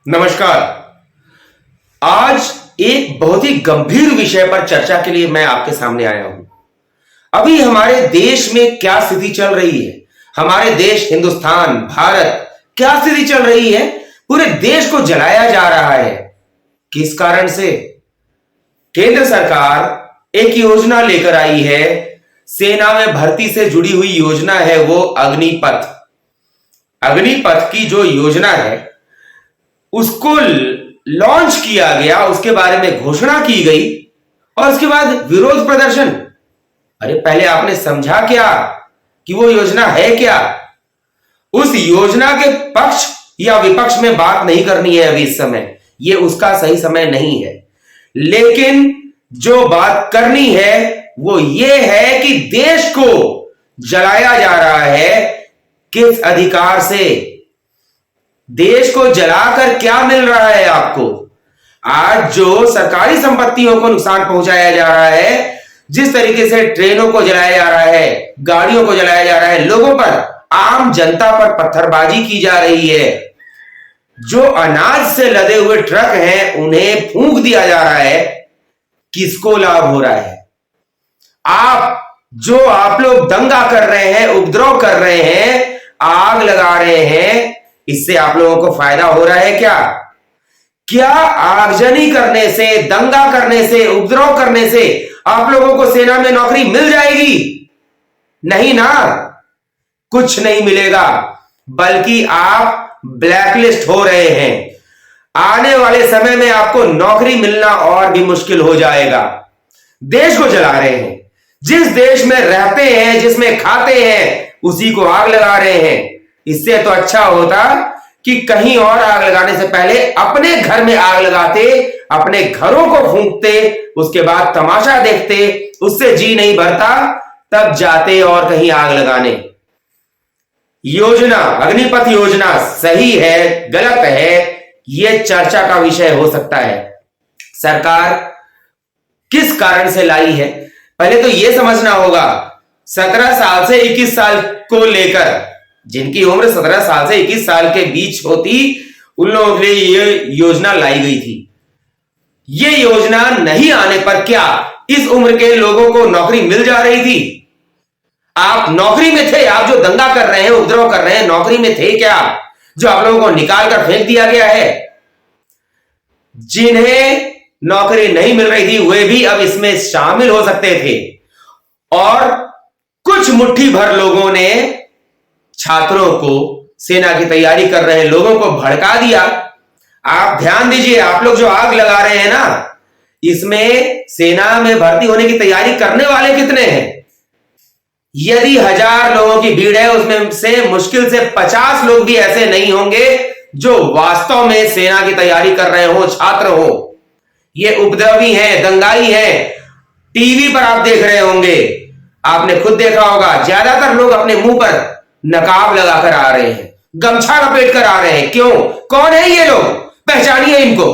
नमस्कार। आज एक बहुत ही गंभीर विषय पर चर्चा के लिए मैं आपके सामने आया हूं। अभी हमारे देश में क्या स्थिति चल रही है, हमारे देश हिंदुस्तान भारत क्या स्थिति चल रही है, पूरे देश को जलाया जा रहा है। किस कारण से? केंद्र सरकार एक योजना लेकर आई है, सेना में भर्ती से जुड़ी हुई योजना है वो अग्निपथ। अग्निपथ की जो योजना है उसको लॉन्च किया गया, उसके बारे में घोषणा की गई और उसके बाद विरोध प्रदर्शन। अरे पहले आपने समझा क्या कि वो योजना है क्या? उस योजना के पक्ष या विपक्ष में बात नहीं करनी है अभी इस समय, ये उसका सही समय नहीं है। लेकिन जो बात करनी है वो ये है कि देश को जलाया जा रहा है। किस अधिकार से? देश को जलाकर क्या मिल रहा है आपको? आज जो सरकारी संपत्तियों को नुकसान पहुंचाया जा रहा है, जिस तरीके से ट्रेनों को जलाया जा रहा है, गाड़ियों को जलाया जा रहा है, लोगों पर, आम जनता पर पत्थरबाजी की जा रही है, जो अनाज से लदे हुए ट्रक हैं उन्हें फूंक दिया जा रहा है, किसको लाभ हो रहा है? आप लोग दंगा कर रहे हैं, उपद्रव कर रहे हैं, आग लगा रहे हैं, इससे आप लोगों को फायदा हो रहा है क्या? क्या आगजनी करने से, दंगा करने से, उपद्रव करने से आप लोगों को सेना में नौकरी मिल जाएगी? नहीं ना, कुछ नहीं मिलेगा, बल्कि आप ब्लैकलिस्ट हो रहे हैं। आने वाले समय में आपको नौकरी मिलना और भी मुश्किल हो जाएगा। देश को जला रहे हैं, जिस देश में रहते हैं, जिसमें खाते हैं, उसी को आग लगा रहे हैं। इससे तो अच्छा होता कि कहीं और आग लगाने से पहले अपने घर में आग लगाते, अपने घरों को फूंकते, उसके बाद तमाशा देखते, उससे जी नहीं भरता, तब जाते और कहीं आग लगाने। योजना, अग्निपथ योजना सही है, गलत है, यह चर्चा का विषय हो सकता है। सरकार किस कारण से लाई है, पहले तो यह समझना होगा। 17 साल से 21 साल को लेकर, जिनकी उम्र 17 साल से 21 साल के बीच होती, उन लोगों के लिए यह योजना लाई गई थी। यह योजना नहीं आने पर क्या इस उम्र के लोगों को नौकरी मिल जा रही थी? आप नौकरी में थे? आप जो दंगा कर रहे हैं, उपद्रव कर रहे हैं, नौकरी में थे क्या, जो आप लोगों को निकाल कर फेंक दिया गया है? जिन्हें नौकरी नहीं मिल रही थी वे भी अब इसमें शामिल हो सकते थे, और कुछ मुट्ठी भर लोगों ने छात्रों को, सेना की तैयारी कर रहे लोगों को भड़का दिया। आप ध्यान दीजिए, आप लोग जो आग लगा रहे हैं ना, इसमें सेना में भर्ती होने की तैयारी करने वाले कितने हैं? यदि 1000 लोगों की भीड़ है, उसमें से मुश्किल से 50 लोग भी ऐसे नहीं होंगे जो वास्तव में सेना की तैयारी कर रहे हो, छात्र हो। ये उपद्रवी हैं, दंगाई हैं। टीवी पर आप देख रहे होंगे, आपने खुद देखा होगा, ज्यादातर लोग अपने मुंह पर नकाब लगाकर आ रहे हैं, गमछा लपेट कर आ रहे हैं। क्यों? कौन है ये लोग? पहचानिए इनको।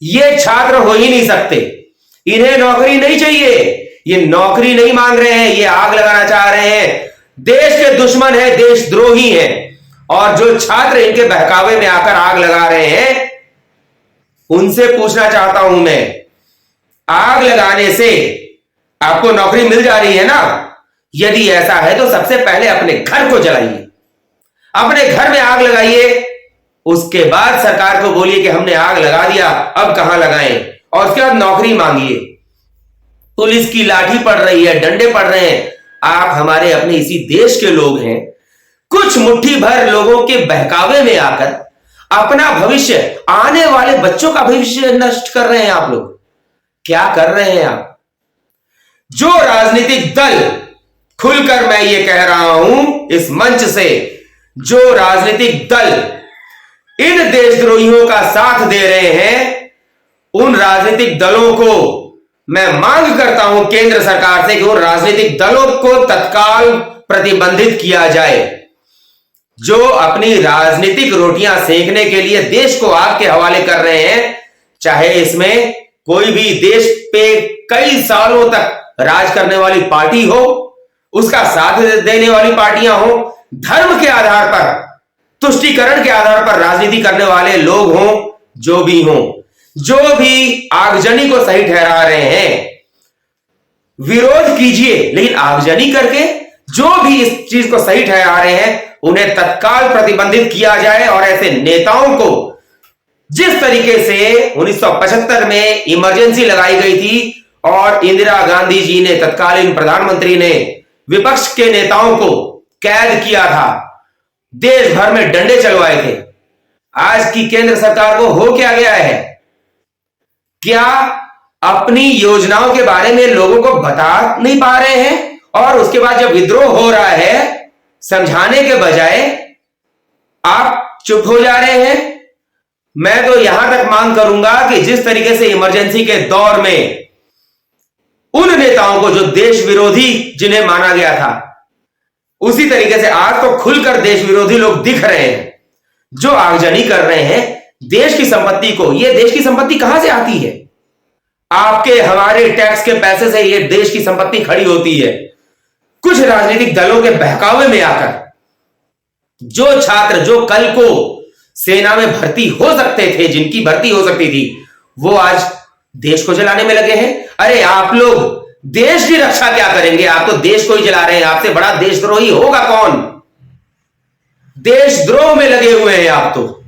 ये छात्र हो ही नहीं सकते, इन्हें नौकरी नहीं चाहिए, ये नौकरी नहीं मांग रहे हैं, ये आग लगाना चाह रहे हैं। देश के दुश्मन है, देशद्रोही है। और जो छात्र इनके बहकावे में आकर आग लगा रहे हैं, उनसे पूछना चाहता हूं मैं, आग लगाने से आपको नौकरी मिल जा रही है ना? यदि ऐसा है तो सबसे पहले अपने घर को जलाइए, अपने घर में आग लगाइए, उसके बाद सरकार को बोलिए कि हमने आग लगा दिया, अब कहां लगाएं, और उसके बाद नौकरी मांगिए। पुलिस की लाठी पड़ रही है, डंडे पड़ रहे हैं, आप हमारे अपने इसी देश के लोग हैं। कुछ मुट्ठी भर लोगों के बहकावे में आकर अपना भविष्य, आने वाले बच्चों का भविष्य नष्ट कर रहे हैं आप लोग। क्या कर रहे हैं आप? जो राजनीतिक दल, खुलकर मैं ये कह रहा हूं इस मंच से, जो राजनीतिक दल इन देशद्रोहियों का साथ दे रहे हैं, उन राजनीतिक दलों को मैं मांग करता हूं केंद्र सरकार से कि उन राजनीतिक दलों को तत्काल प्रतिबंधित किया जाए, जो अपनी राजनीतिक रोटियां सेकने के लिए देश को आग के हवाले कर रहे हैं। चाहे इसमें कोई भी देश पे कई सालों तक राज करने वाली पार्टी हो, उसका साथ देने वाली पार्टियां हो, धर्म के आधार पर तुष्टीकरण के आधार पर राजनीति करने वाले लोग हों, जो भी आगजनी को सही ठहरा रहे हैं, विरोध कीजिए, लेकिन आगजनी करके जो भी इस चीज को सही ठहरा रहे हैं उन्हें तत्काल प्रतिबंधित किया जाए। और ऐसे नेताओं को जिस तरीके से 1975 में इमरजेंसी लगाई गई थी और इंदिरा गांधी जी ने, तत्कालीन प्रधानमंत्री ने, विपक्ष के नेताओं को कैद किया था, देश भर में डंडे चलवाए थे, आज की केंद्र सरकार को हो क्या गया है? क्या अपनी योजनाओं के बारे में लोगों को बता नहीं पा रहे हैं? और उसके बाद जब विद्रोह हो रहा है, समझाने के बजाय आप चुप हो जा रहे हैं। मैं तो यहां तक मांग करूंगा कि जिस तरीके से इमरजेंसी के दौर में उन नेताओं को जो देश विरोधी जिन्हें माना गया था, उसी तरीके से आज तो खुलकर देश विरोधी लोग दिख रहे हैं, जो आगजनी कर रहे हैं देश की संपत्ति को। यह देश की संपत्ति कहां से आती है? आपके हमारे टैक्स के पैसे से यह देश की संपत्ति खड़ी होती है। कुछ राजनीतिक दलों के बहकावे में आकर जो छात्र जो कल को सेना में भर्ती हो सकते थे, जिनकी भर्ती हो सकती थी, वो आज देश को जलाने में लगे हैं। अरे आप लोग देश की रक्षा क्या करेंगे? आप तो देश को ही जला रहे हैं। आपसे बड़ा देशद्रोही होगा कौन? देशद्रोह में लगे हुए हैं आप तो,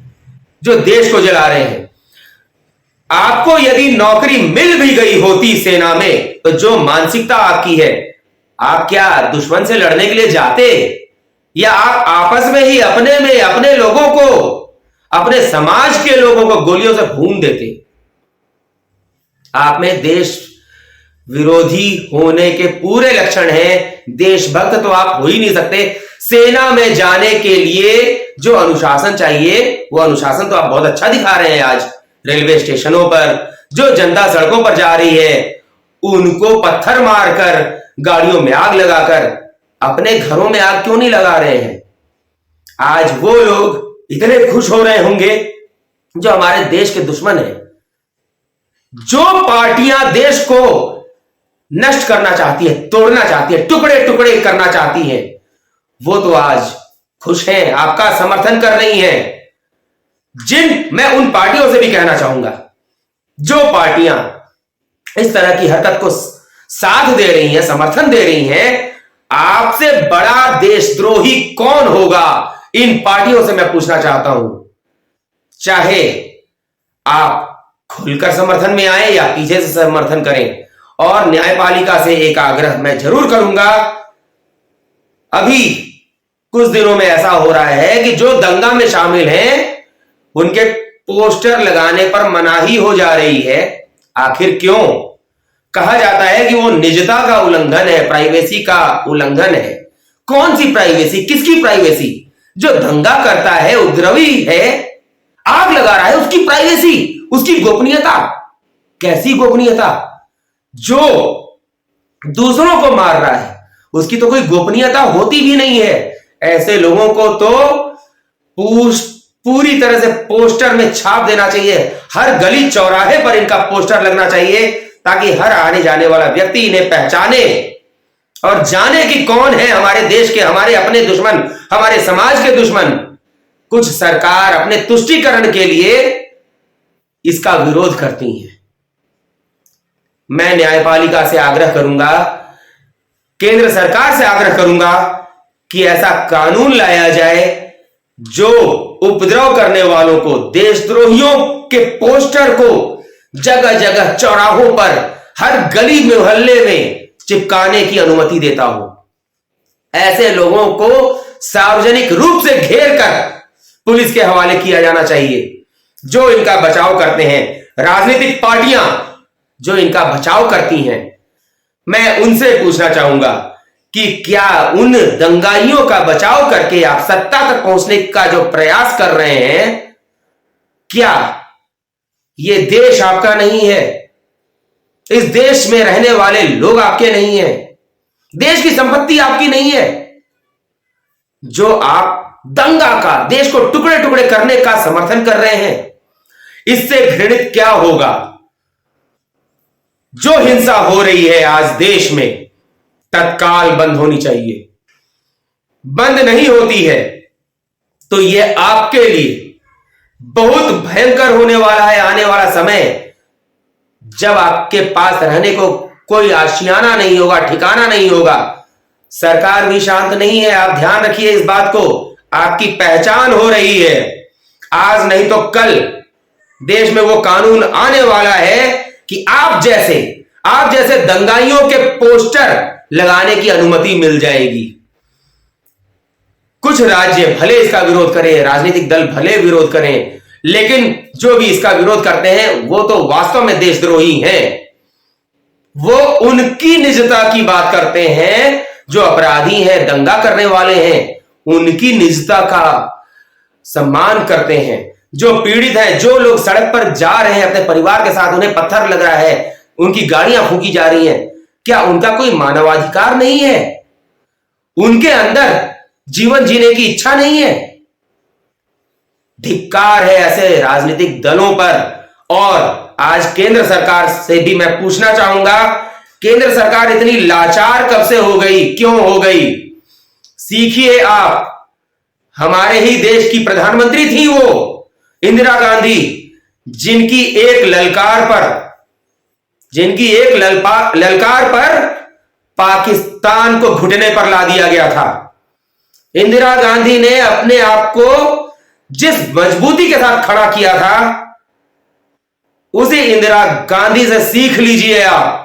जो देश को जला रहे हैं। आपको यदि नौकरी मिल भी गई होती सेना में, तो जो मानसिकता आपकी है, आप क्या दुश्मन से लड़ने के लिए जाते, या आप आपस में ही अपने में अपने लोगों को, अपने समाज के लोगों को गोलियों से भून देते? आप में देश विरोधी होने के पूरे लक्षण हैं। देशभक्त तो आप हो ही नहीं सकते। सेना में जाने के लिए जो अनुशासन चाहिए, वो अनुशासन तो आप बहुत अच्छा दिखा रहे हैं। आज रेलवे स्टेशनों पर जो जनता सड़कों पर जा रही है, उनको पत्थर मारकर, गाड़ियों में आग लगाकर, अपने घरों में आग क्यों नहीं लगा रहे हैं? आज वो लोग इतने खुश हो रहे होंगे जो हमारे देश के दुश्मन हैं। जो पार्टियां देश को नष्ट करना चाहती है, तोड़ना चाहती है, टुकड़े टुकड़े करना चाहती हैं, वो तो आज खुश हैं, आपका समर्थन कर रही हैं। मैं उन पार्टियों से भी कहना चाहूंगा, जो पार्टियां इस तरह की हरकत को साथ दे रही हैं, समर्थन दे रही हैं, आपसे बड़ा देशद्रोही कौन होगा? इन पार्टियों से मैं पूछना चाहता हूं। चाहे आप खुलकर समर्थन में आए या पीछे से समर्थन करें। और न्यायपालिका से एक आग्रह मैं जरूर करूंगा। अभी कुछ दिनों में ऐसा हो रहा है कि जो दंगा में शामिल हैं, उनके पोस्टर लगाने पर मनाही हो जा रही है। आखिर क्यों? कहा जाता है कि वो निजता का उल्लंघन है, प्राइवेसी का उल्लंघन है। कौन सी प्राइवेसी? किसकी प्राइवेसी? जो दंगा करता है, उपद्रवी है, आग लगा रहा है, उसकी प्राइवेसी, उसकी गोपनीयता। कैसी गोपनीयता? जो दूसरों को मार रहा है, उसकी तो कोई गोपनीयता होती भी नहीं है। ऐसे लोगों को तो पूरी तरह से पोस्टर में छाप देना चाहिए। हर गली चौराहे पर इनका पोस्टर लगना चाहिए, ताकि हर आने जाने वाला व्यक्ति इन्हें पहचाने और जाने कि कौन है हमारे देश के, हमारे अपने दुश्मन, हमारे समाज के दुश्मन। कुछ सरकार अपने तुष्टीकरण के लिए इसका विरोध करती है। मैं न्यायपालिका से आग्रह करूंगा, केंद्र सरकार से आग्रह करूंगा कि ऐसा कानून लाया जाए जो उपद्रव करने वालों को, देशद्रोहियों के पोस्टर को जगह जगह चौराहों पर, हर गली मोहल्ले में चिपकाने की अनुमति देता हो। ऐसे लोगों को सार्वजनिक रूप से घेर कर पुलिस के हवाले किया जाना चाहिए। जो इनका बचाव करते हैं, राजनीतिक पार्टियां जो इनका बचाव करती हैं, मैं उनसे पूछना चाहूंगा कि क्या उन दंगाइयों का बचाव करके आप सत्ता तक पहुंचने का जो प्रयास कर रहे हैं, क्या यह देश आपका नहीं है? इस देश में रहने वाले लोग आपके नहीं हैं? देश की संपत्ति आपकी नहीं है? जो आप दंगा का, देश को टुकड़े टुकड़े करने का समर्थन कर रहे हैं, इससे घृणित क्या होगा? जो हिंसा हो रही है आज देश में, तत्काल बंद होनी चाहिए। बंद नहीं होती है तो यह आपके लिए बहुत भयंकर होने वाला है। आने वाला समय जब आपके पास रहने को कोई आशियाना नहीं होगा, ठिकाना नहीं होगा। सरकार भी शांत नहीं है, आप ध्यान रखिए इस बात को। आपकी पहचान हो रही है। आज नहीं तो कल देश में वो कानून आने वाला है कि आप जैसे दंगाइयों के पोस्टर लगाने की अनुमति मिल जाएगी। कुछ राज्य भले इसका विरोध करें, राजनीतिक दल भले विरोध करें, लेकिन जो भी इसका विरोध करते हैं वो तो वास्तव में देशद्रोही हैं। वो उनकी निजता की बात करते हैं जो अपराधी हैं, दंगा करने वाले हैं, उनकी निजता का सम्मान करते हैं। जो पीड़ित हैं, जो लोग सड़क पर जा रहे हैं अपने परिवार के साथ, उन्हें पत्थर लग रहा है, उनकी गाड़ियां फूकी जा रही हैं, क्या उनका कोई मानवाधिकार नहीं है? उनके अंदर जीवन जीने की इच्छा नहीं है? धिक्कार है ऐसे राजनीतिक दलों पर। और आज केंद्र सरकार से भी मैं पूछना चाहूंगा, केंद्र सरकार इतनी लाचार कब से हो गई, क्यों हो गई? सीखिए आप। हमारे ही देश की प्रधानमंत्री थी वो इंदिरा गांधी, जिनकी एक ललकार पर पाकिस्तान को घुटने पर ला दिया गया था। इंदिरा गांधी ने अपने आप को जिस मजबूती के साथ खड़ा किया था, उसे इंदिरा गांधी से सीख लीजिए आप।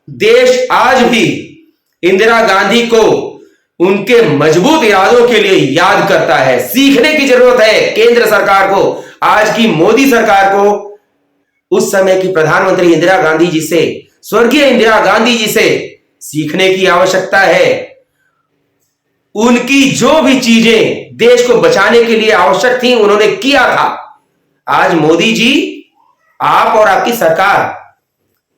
देश आज भी इंदिरा गांधी को उनके मजबूत इरादों के लिए याद करता है। सीखने की जरूरत है केंद्र सरकार को, आज की मोदी सरकार को उस समय की प्रधानमंत्री इंदिरा गांधी जी से, स्वर्गीय इंदिरा गांधी जी से सीखने की आवश्यकता है। उनकी जो भी चीजें देश को बचाने के लिए आवश्यक थी, उन्होंने किया था। आज मोदी जी, आप और आपकी सरकार,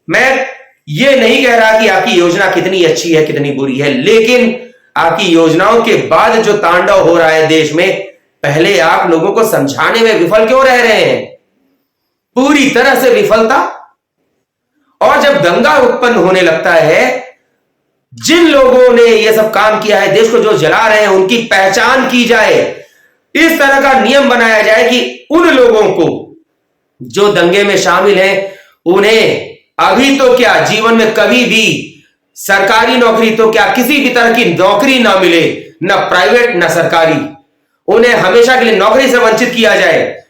मैं ये नहीं कह रहा कि आपकी योजना कितनी अच्छी है, कितनी बुरी है, लेकिन आपकी योजनाओं के बाद जो तांडव हो रहा है देश में, पहले आप लोगों को समझाने में विफल क्यों रह रहे हैं? पूरी तरह से विफलता। और जब दंगा उत्पन्न होने लगता है, जिन लोगों ने यह सब काम किया है, देश को जो जला रहे हैं, उनकी पहचान की जाए। इस तरह का नियम बनाया जाए कि उन लोगों को जो दंगे में शामिल हैं, उन्हें अभी तो क्या, जीवन में कभी भी सरकारी नौकरी तो क्या, किसी भी तरह की नौकरी ना मिले, ना प्राइवेट ना सरकारी। उन्हें हमेशा के लिए नौकरी से वंचित किया जाए।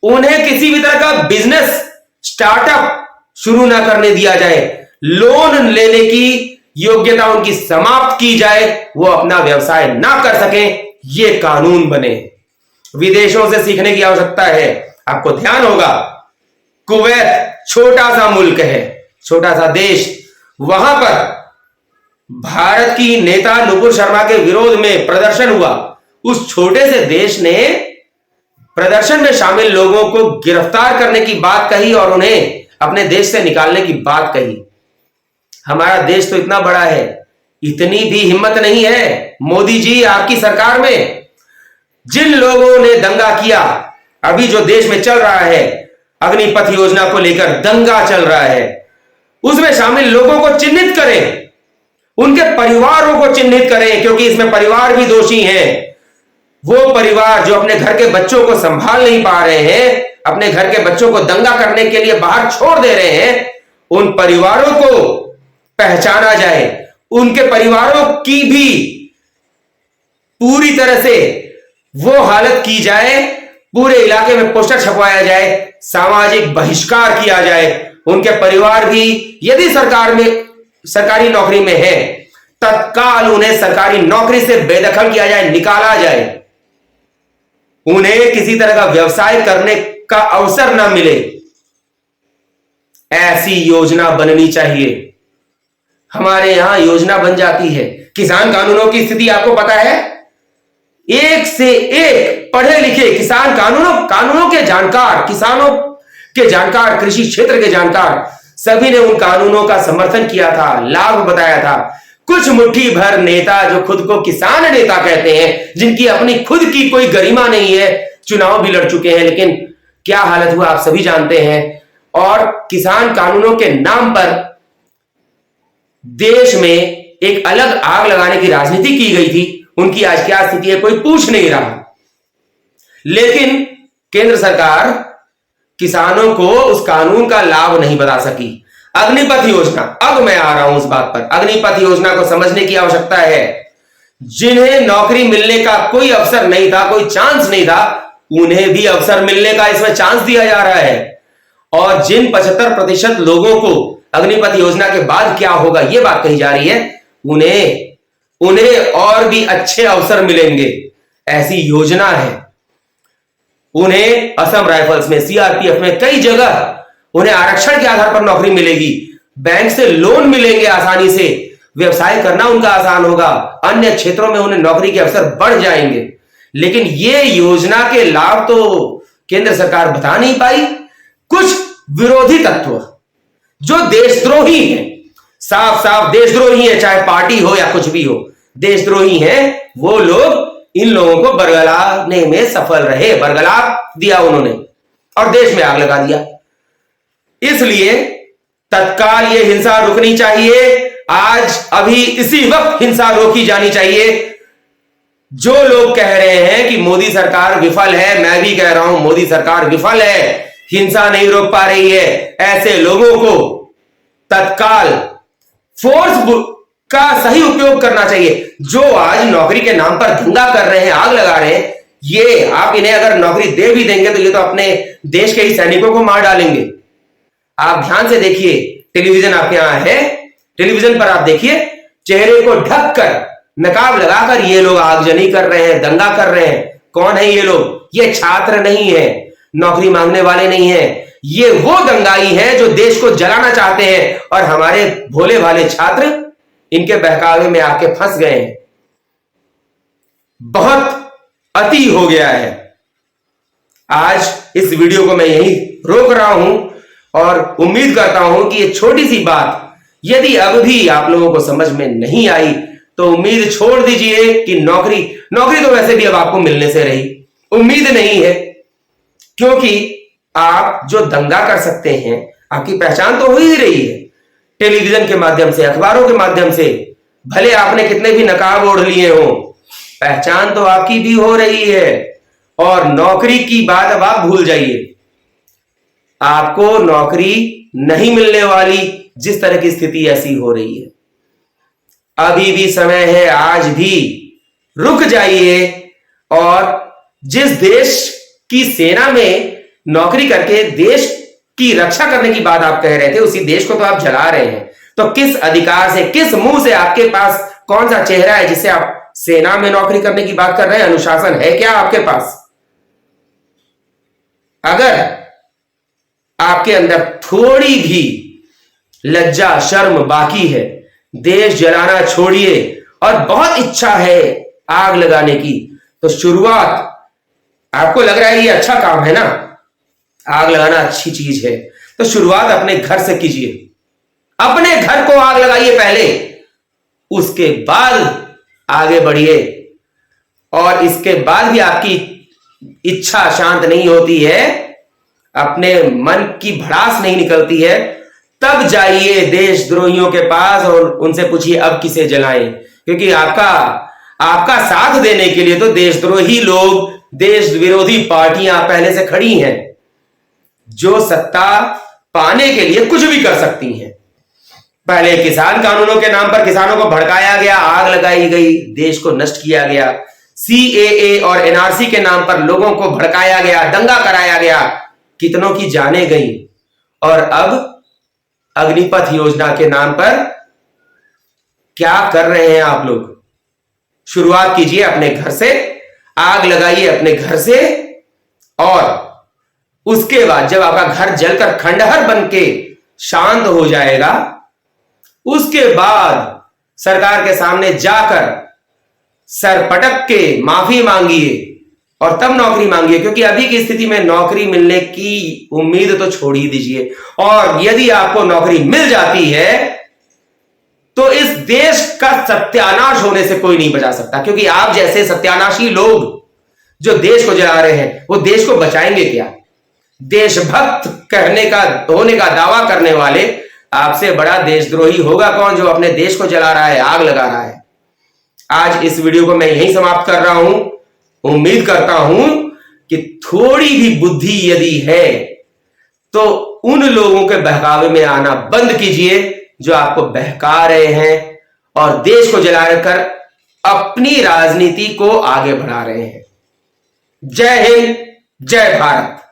उन्हें किसी भी तरह का बिजनेस स्टार्टअप शुरू ना करने दिया जाए। लोन लेने की योग्यता उनकी समाप्त की जाए, वो अपना व्यवसाय ना कर सकें, ये कानून बने। विदेशों से सीखने की आवश्यकता है। आपको ध्यान होगा, कुवैत छोटा सा मुल्क है, छोटा सा देश, वहां पर भारत की नेता नुपुर शर्मा के विरोध में प्रदर्शन हुआ। उस छोटे से देश ने प्रदर्शन में शामिल लोगों को गिरफ्तार करने की बात कही और उन्हें अपने देश से निकालने की बात कही। हमारा देश तो इतना बड़ा है, इतनी भी हिम्मत नहीं है मोदी जी आपकी सरकार में। जिन लोगों ने दंगा किया, अभी जो देश में चल रहा है, अग्निपथ योजना को लेकर दंगा चल रहा है, उसमें शामिल लोगों को चिन्हित करें, उनके परिवारों को चिन्हित करें, क्योंकि इसमें परिवार भी दोषी हैं। वो परिवार जो अपने घर के बच्चों को संभाल नहीं पा रहे हैं, अपने घर के बच्चों को दंगा करने के लिए बाहर छोड़ दे रहे हैं, उन परिवारों को पहचाना जाए। उनके परिवारों की भी पूरी तरह से वो हालत की जाए, पूरे इलाके में पोस्टर छपवाया जाए, सामाजिक बहिष्कार किया जाए। उनके परिवार भी यदि सरकारी नौकरी में है, तत्काल उन्हें सरकारी नौकरी से बेदखल किया जाए, निकाला जाए। उन्हें किसी तरह का व्यवसाय करने का अवसर ना मिले, ऐसी योजना बननी चाहिए। हमारे यहां योजना बन जाती है। किसान कानूनों की स्थिति आपको पता है, एक से एक पढ़े लिखे किसान, कानूनों के जानकार, किसानों के जानकार, कृषि क्षेत्र के जानकार, सभी ने उन कानूनों का समर्थन किया था, लाभ बताया था। कुछ मुट्ठी भर नेता जो खुद को किसान नेता कहते हैं, जिनकी अपनी खुद की कोई गरिमा नहीं है, चुनाव भी लड़ चुके हैं, लेकिन क्या हालत हुआ आप सभी जानते हैं। और किसान कानूनों के नाम पर देश में एक अलग आग लगाने की राजनीति की गई थी। उनकी आज क्या स्थिति है, कोई पूछ नहीं रहा। लेकिन केंद्र सरकार किसानों को उस कानून का लाभ नहीं बता सकी। अग्निपथ योजना, अब मैं आ रहा हूं उस बात पर। अग्निपथ योजना को समझने की आवश्यकता है। जिन्हें नौकरी मिलने का कोई अवसर नहीं था, कोई चांस नहीं था, उन्हें भी अवसर मिलने का इसमें चांस दिया जा रहा है। और जिन 75% लोगों को अग्निपथ योजना के बाद क्या होगा यह बात कही जा रही है, उन्हें और भी अच्छे अवसर मिलेंगे, ऐसी योजना है। उन्हें असम राइफल्स में, सीआरपीएफ में, कई जगह उन्हें आरक्षण के आधार पर नौकरी मिलेगी, बैंक से लोन मिलेंगे आसानी से, व्यवसाय करना उनका आसान होगा, अन्य क्षेत्रों में उन्हें नौकरी के अवसर बढ़ जाएंगे। लेकिन ये योजना के लाभ तो केंद्र सरकार बता नहीं पाई। कुछ विरोधी तत्व जो देशद्रोही हैं, साफ साफ देशद्रोही है, चाहे पार्टी हो या कुछ भी हो, देशद्रोही हैं, वो लोग इन लोगों को बरगलाने में सफल रहे। बरगला दिया उन्होंने और देश में आग लगा दिया। इसलिए तत्काल ये हिंसा रुकनी चाहिए। आज अभी इसी वक्त हिंसा रोकी जानी चाहिए। जो लोग कह रहे हैं कि मोदी सरकार विफल है, मैं भी कह रहा हूं मोदी सरकार विफल है, हिंसा नहीं रोक पा रही है, ऐसे लोगों को तत्काल फोर्स का सही उपयोग करना चाहिए। जो आज नौकरी के नाम पर धंधा कर रहे हैं, आग लगा रहे हैं, ये आप इन्हें अगर नौकरी दे भी देंगे तो ये तो अपने देश के ही सैनिकों को मार डालेंगे। आप ध्यान से देखिए, टेलीविजन आपके यहां है, टेलीविजन पर आप देखिए, चेहरे को ढककर, नकाब लगाकर ये लोग आगजनी कर रहे हैं, दंगा कर रहे हैं। कौन है ये लोग? ये छात्र नहीं है, नौकरी मांगने वाले नहीं है, ये वो दंगाई हैं जो देश को जलाना चाहते हैं। और हमारे भोले भाले छात्र इनके बहकावे में आके फंस गए हैं। बहुत अति हो गया है। आज इस वीडियो को मैं यहीं रोक रहा हूं और उम्मीद करता हूं कि ये छोटी सी बात यदि अब भी आप लोगों को समझ में नहीं आई तो उम्मीद छोड़ दीजिए कि नौकरी तो वैसे भी अब आपको मिलने से रही, उम्मीद नहीं है। क्योंकि आप जो दंगा कर सकते हैं, आपकी पहचान तो हो ही रही है टेलीविजन के माध्यम से, अखबारों के माध्यम से, भले आपने कितने भी नकाब ओढ़ लिए हो, पहचान तो आपकी भी हो रही है। और नौकरी की बात अब आप भूल जाइए, आपको नौकरी नहीं मिलने वाली, जिस तरह की स्थिति ऐसी हो रही है। अभी भी समय है, आज भी रुक जाइए। और जिस देश की सेना में नौकरी करके देश की रक्षा करने की बात आप कह रहे थे, उसी देश को तो आप जला रहे हैं। तो किस अधिकार से, किस मुंह से, आपके पास कौन सा चेहरा है जिससे आप सेना में नौकरी करने की बात कर रहे हैं? अनुशासन है क्या आपके पास? अगर आपके अंदर थोड़ी भी लज्जा शर्म बाकी है, देश जलाना छोड़िए और बहुत इच्छा है आग लगाने की, तो शुरुआत, आपको लग रहा है ये अच्छा काम है ना, आग लगाना अच्छी चीज है, तो शुरुआत अपने घर से कीजिए। अपने घर को आग लगाइए पहले, उसके बाद आगे बढ़िए। और इसके बाद भी आपकी इच्छा शांत नहीं होती है, अपने मन की भड़ास नहीं निकलती है, तब जाइए देशद्रोहियों के पास और उनसे पूछिए अब किसे जलाएं। क्योंकि आपका साथ देने के लिए तो देशद्रोही लोग, देश विरोधी पार्टियां पहले से खड़ी हैं, जो सत्ता पाने के लिए कुछ भी कर सकती हैं। पहले किसान कानूनों के नाम पर किसानों को भड़काया गया, आग लगाई गई, देश को नष्ट किया गया। सीएए और एनआरसी के नाम पर लोगों को भड़काया गया, दंगा कराया गया, कितनों की जानें गई। और अब अग्निपथ योजना के नाम पर क्या कर रहे हैं आप लोग? शुरुआत कीजिए अपने घर से, आग लगाइए अपने घर से, और उसके बाद जब आपका घर जलकर खंडहर बनके शांत हो जाएगा, उसके बाद सरकार के सामने जाकर सर पटक के माफी मांगिए और तब नौकरी मांगिए। क्योंकि अभी की स्थिति में नौकरी मिलने की उम्मीद तो छोड़ ही दीजिए। और यदि आपको नौकरी मिल जाती है तो इस देश का सत्यानाश होने से कोई नहीं बचा सकता। क्योंकि आप जैसे सत्यानाशी लोग जो देश को जला रहे हैं, वो देश को बचाएंगे क्या? देशभक्त होने का दावा करने वाले आपसे बड़ा देशद्रोही होगा कौन, जो अपने देश को जला रहा है, आग लगा रहा है। आज इस वीडियो को मैं यहीं समाप्त कर रहा हूं। उम्मीद करता हूं कि थोड़ी भी बुद्धि यदि है तो उन लोगों के बहकावे में आना बंद कीजिए जो आपको बहका रहे हैं और देश को जलाकर अपनी राजनीति को आगे बढ़ा रहे हैं। जय हिंद, जय भारत।